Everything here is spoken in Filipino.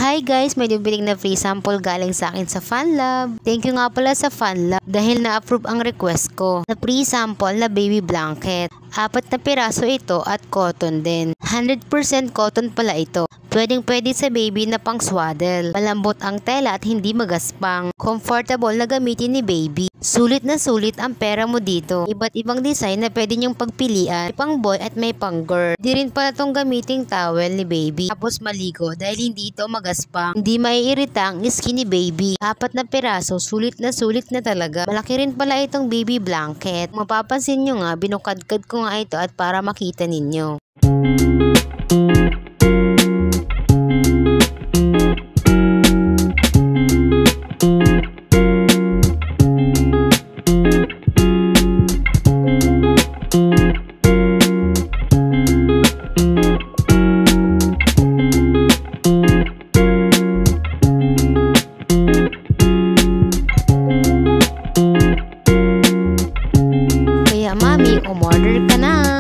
Hi guys, may dubiling na free sample galing sa akin sa FunLab. Thank you nga pala sa FunLab dahil na-approve ang request ko. Na free sample na baby blanket. 4 na piraso ito at cotton din. 100% cotton pala ito. Pwedeng-pwede sa baby na pang swaddle. Malambot ang tela at hindi magaspang. Comfortable na gamitin ni baby. Sulit na sulit ang pera mo dito. Iba't ibang design na pwede nyong pagpilian. May pang boy at may pang girl. Di rin pala tong gamiting towel ni baby. Tapos maligo dahil hindi ito magaspang. Hindi maiirita ang skin ni baby. 4 na piraso, sulit na talaga. Malaki rin pala itong baby blanket. Mapapansin nyo nga, binukadkad ko nga ito at para makita ninyo. Kaya mami, umorder ka na!